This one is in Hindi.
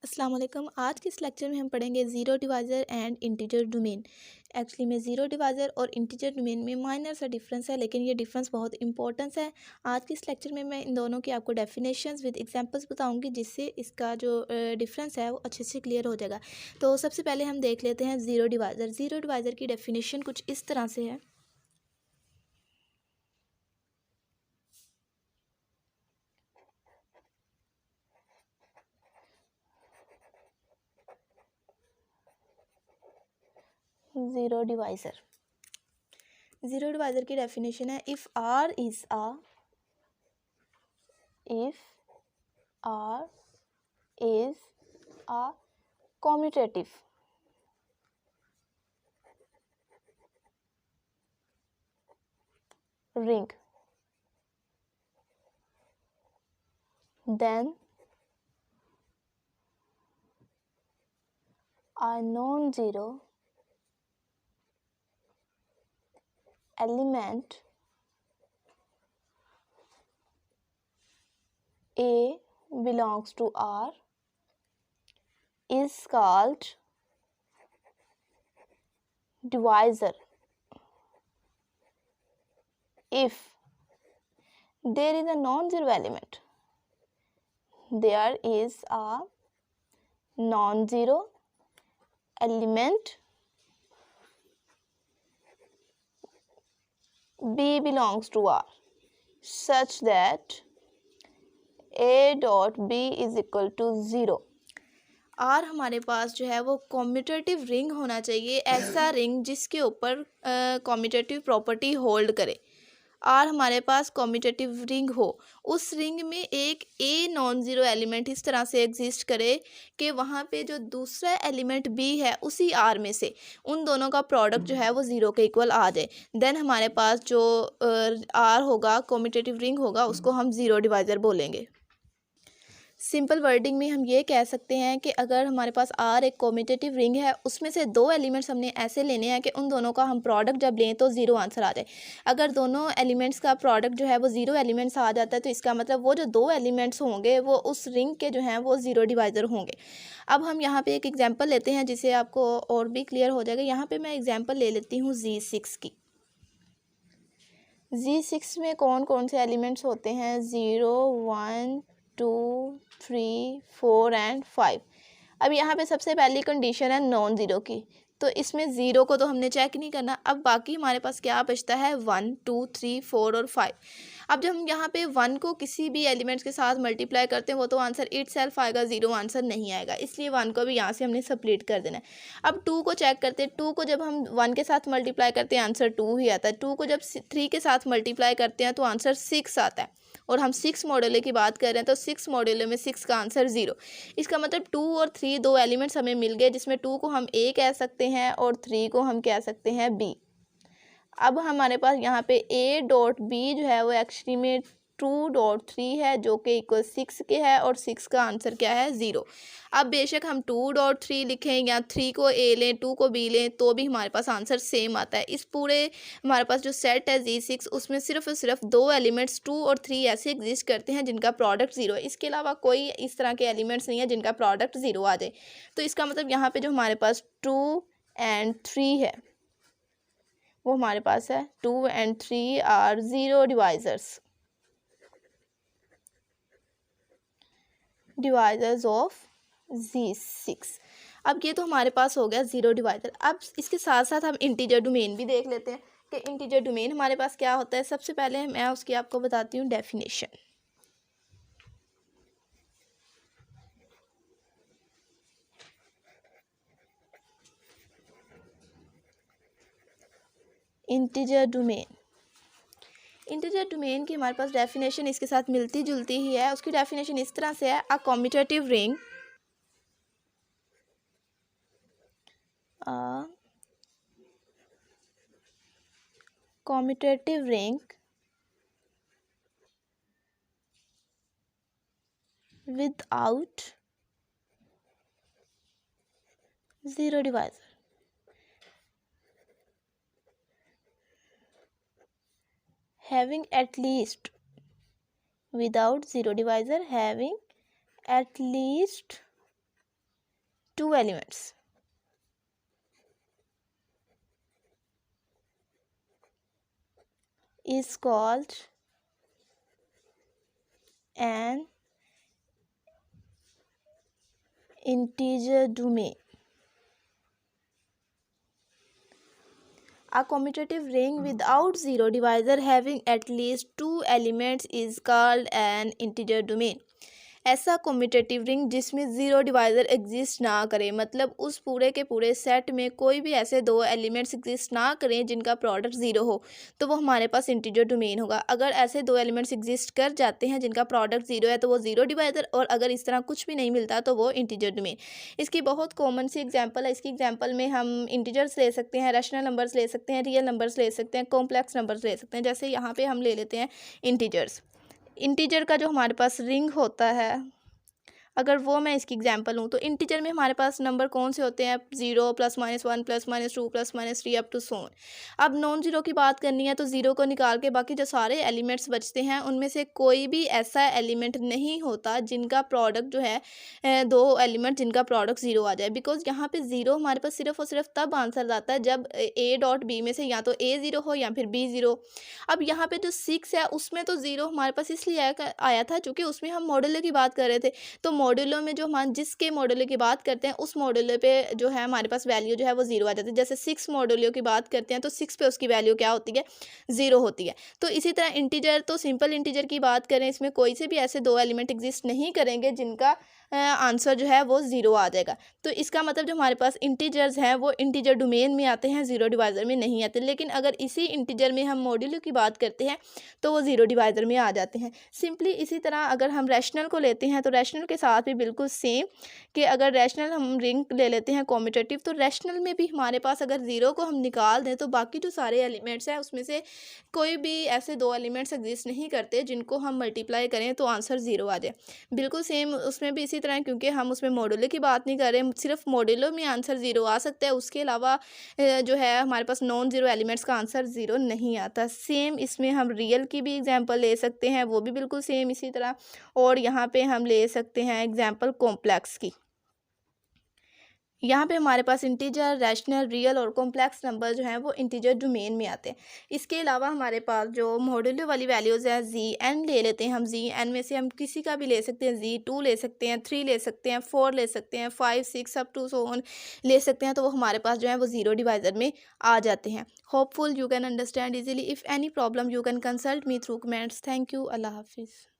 अस्सलाम वालेकुम। आज के इस लेक्चर में हम पढ़ेंगे zero divisor and integer domain. Actually में ज़ीरो डिवाइज़र और इंटीजर डोमेन में माइनर सा डिफरेंस है, लेकिन ये डिफरेंस बहुत इंपॉर्टेंस है। आज के इस लेक्चर में मैं इन दोनों की आपको डेफिनेशंस विद एग्जांपल्स बताऊंगी, जिससे इसका जो डिफरेंस है वो अच्छे से क्लियर हो जाएगा। तो सबसे पहले हम देख लेते हैं ज़ीरो डिवाइज़र। ज़ीरो डिवाइज़र की डेफिनेशन कुछ इस तरह से है। ज़ीरो डिवाइज़र की डेफिनेशन है, if R is a commutative ring, then a non-zero element A belongs to R is called divisor if there is a non-zero element. There is a non-zero element B belongs to R such that A dot B is equal to 0. Are हमारे पास जो है वो कॉम्यूटेटिव रिंग होना चाहिए, ऐसा रिंग जिसके ऊपर कॉम्यूटेटिव प्रॉपर्टी होल्ड करे। आर हमारे पास कॉम्यूटेटिव रिंग हो, उस रिंग में एक ए नॉन ज़ीरो एलिमेंट इस तरह से एग्जिस्ट करे कि वहाँ पे जो दूसरा एलिमेंट बी है उसी आर में से उन दोनों का प्रोडक्ट जो है वो ज़ीरो के इक्वल आ जाए। देन हमारे पास जो आर होगा, कॉम्यूटेटिव रिंग होगा, उसको हम ज़ीरो डिवाइज़र बोलेंगे। सिंपल वर्डिंग में हम ये कह सकते हैं कि अगर हमारे पास आर एक कॉम्यूटेटिव रिंग है, उसमें से दो एलिमेंट्स हमने ऐसे लेने हैं कि उन दोनों का हम प्रोडक्ट जब लें तो ज़ीरो आंसर आ जाए। अगर दोनों एलिमेंट्स का प्रोडक्ट जो है वो ज़ीरो एलिमेंट्स आ जाता है, तो इसका मतलब वो जो दो एलिमेंट्स होंगे वो उस रिंग के जो हैं वो ज़ीरो डिवाइज़र होंगे। अब हम यहाँ पे एक एग्जांपल लेते हैं जिससे आपको और भी क्लियर हो जाएगा। यहाँ पे मैं एग्जांपल ले लेती हूँ Z6 की। Z6 में कौन कौन से एलिमेंट्स होते हैं? 0, 1, 2, 3, 4 एंड 5। अब यहाँ पे सबसे पहली कंडीशन है नॉन ज़ीरो की, तो इसमें ज़ीरो को तो हमने चेक नहीं करना। अब बाकी हमारे पास क्या बचता है? 1, 2, 3, 4 और 5। अब जब हम यहाँ पे 1 को किसी भी एलिमेंट्स के साथ मल्टीप्लाई करते हैं, वो तो आंसर इट सेल्फ आएगा, ज़ीरो आंसर नहीं आएगा, इसलिए 1 को भी यहाँ से हमने स्प्लिट कर देना है। अब 2 को चेक करते हैं। 2 को जब हम 1 के साथ मल्टीप्लाई करते हैं, आंसर 2 ही आता है। 2 को जब 3 के साथ मल्टीप्लाई करते हैं तो आंसर 6 आता है, और हम 6 मॉड्यूलो की बात कर रहे हैं, तो 6 मॉड्यूलो में 6 का आंसर 0। इसका मतलब 2 और 3 दो एलिमेंट्स हमें मिल गए, जिसमें 2 को हम A कह सकते हैं और 3 को हम कह सकते हैं B। अब हमारे पास यहाँ पे A डॉट बी जो है वो एक्चुअली में 2.3 है, जो कि इक्वल 6 के है, और 6 का आंसर क्या है? 0। अब बेशक हम 2.3 लिखें या 3 को A लें, 2 को B लें, तो भी हमारे पास आंसर सेम आता है। इस पूरे हमारे पास जो सेट है Z6, उसमें सिर्फ और सिर्फ दो एलिमेंट्स 2 और 3 ऐसे एग्जिस्ट करते हैं जिनका प्रोडक्ट 0 है। इसके अलावा कोई इस तरह के एलिमेंट्स नहीं है जिनका प्रोडक्ट 0 आ जाए। तो इसका मतलब यहाँ पे जो हमारे पास 2 एंड 3 है, वो हमारे पास है 2 and 3 are zero divisors of Z6। अब ये तो हमारे पास हो गया ज़ीरो डिवाइज़र। अब इसके साथ साथ हम इंटीजर डोमेन भी देख लेते हैं कि इंटीजर डोमेन हमारे पास क्या होता है। सबसे पहले मैं उसकी आपको बताती हूँ डेफिनेशन। इंटीजर डोमेन की हमारे पास डेफिनेशन इसके साथ मिलती जुलती ही है। उसकी डेफिनेशन इस तरह से है, a commutative ring without zero divisor having at least without zero divisor having at least 2 elements is called an integer domain. A commutative ring without zero divisor having at least 2 elements is called an integer domain. ऐसा कम्यूटेटिव रिंग जिसमें ज़ीरो डिवाइज़र एग्जिस्ट ना करे, मतलब उस पूरे के पूरे सेट में कोई भी ऐसे दो एलिमेंट्स एग्जिस्ट ना करें जिनका प्रोडक्ट ज़ीरो हो, तो वो हमारे पास इंटीजर डोमेन होगा। अगर ऐसे दो एलिमेंट्स एग्जिस्ट कर जाते हैं जिनका प्रोडक्ट ज़ीरो है तो वो ज़ीरो डिवाइज़र, और अगर इस तरह कुछ भी नहीं मिलता तो वो इंटीजर डोमेन। इसकी बहुत कॉमन सी एग्जाम्पल है। इसकी एग्जाम्पल में हम इंटीजर्स ले सकते हैं, रैशनल नंबर्स ले सकते हैं, रियल नंबर्स ले सकते हैं, कॉम्प्लेक्स नंबर्स ले सकते हैं। जैसे यहाँ पे हम ले लेते हैं इंटीजर्स। इंटीजर का जो हमारे पास रिंग होता है, अगर वो मैं इसकी एग्जांपल लूँ, तो इंटीजर में हमारे पास नंबर कौन से होते हैं? 0 +-1 +-2 +-3 अप टू सो ऑन। अब नॉन ज़ीरो की बात करनी है तो ज़ीरो को निकाल के बाकी जो सारे एलिमेंट्स बचते हैं उनमें से कोई भी ऐसा एलिमेंट नहीं होता जिनका प्रोडक्ट जो है दो एलिमेंट जिनका प्रोडक्ट ज़ीरो आ जाए। बिकॉज यहाँ पे ज़ीरो हमारे पास सिर्फ और सिर्फ तब आंसर आता है जब ए डॉट बी में से या तो ए ज़ीरो हो या फिर बी ज़ीरो। अब यहाँ पे जो 6 है उसमें तो ज़ीरो हमारे पास इसलिए आया था क्योंकि उसमें हम मॉडुलो की बात कर रहे थे। तो मॉड्यूलो में जो हम जिसके मॉड्यूलो की बात करते हैं उस मॉड्यूलो पे जो है हमारे पास वैल्यू जो है वो ज़ीरो आ जाती है। जैसे 6 मॉड्यूलो की बात करते हैं तो 6 पे उसकी वैल्यू क्या होती है? ज़ीरो होती है। तो इसी तरह इंटीजर, तो सिंपल इंटीजर की बात करें, इसमें कोई से भी ऐसे दो एलिमेंट एग्जिस्ट नहीं करेंगे जिनका आंसर जो है वो ज़ीरो आ जाएगा। तो इसका मतलब जो हमारे पास इंटीजर्स हैं वो इंटीजर डोमेन में आते हैं, ज़ीरो डिवाइज़र में नहीं आते। लेकिन अगर इसी इंटीजर में हम मॉड्यूलो की बात करते हैं तो वो ज़ीरो डिवाइज़र में आ जाते हैं। सिंपली इसी तरह अगर हम रैशनल को लेते हैं तो रैशनल के साथ भी बिल्कुल सेम, कि अगर रैशनल हम रिंग ले लेते हैं कॉम्यूटेटिव, तो रैशनल में भी हमारे पास अगर ज़ीरो को हम निकाल दें तो बाकी जो सारे एलिमेंट्स हैं उसमें से कोई भी ऐसे दो एलिमेंट्स एग्जिस्ट नहीं करते जिनको हम मल्टीप्लाई करें तो आंसर ज़ीरो आ जाए। बिल्कुल सेम उसमें भी इसी तरह, क्योंकि हम उसमें मॉड्यूलो की बात नहीं कर रहे, सिर्फ मॉड्यूलो में आंसर ज़ीरो आ सकता है, उसके अलावा जो है हमारे पास नॉन ज़ीरो एलिमेंट्स का आंसर ज़ीरो नहीं आता। सेम इसमें हम रियल की भी एग्जांपल ले सकते हैं, वो भी बिल्कुल सेम इसी तरह। और यहाँ पे हम ले सकते हैं एग्जांपल कॉम्प्लेक्स की। यहाँ पे हमारे पास इंटीजर, रैशनल, रियल और कॉम्प्लेक्स नंबर जो हैं वो इंटीजर डोमेन में आते हैं। इसके अलावा हमारे पास जो मॉड्यूलो वाली वैल्यूज़ हैं, जी एन ले लेते हैं हम। जी एन में से हम किसी का भी ले सकते हैं, जी 2 ले सकते हैं, 3 ले सकते हैं, 4 ले सकते हैं, 5 6 अप टू सो ऑन ले सकते हैं। तो वो हमारे पास जो है वो ज़ीरो डिवाइज़र में आ जाते हैं। Hopeful you can understand easily. If any problem you can consult me through comments. Thank you. अल्लाह हाफिज़।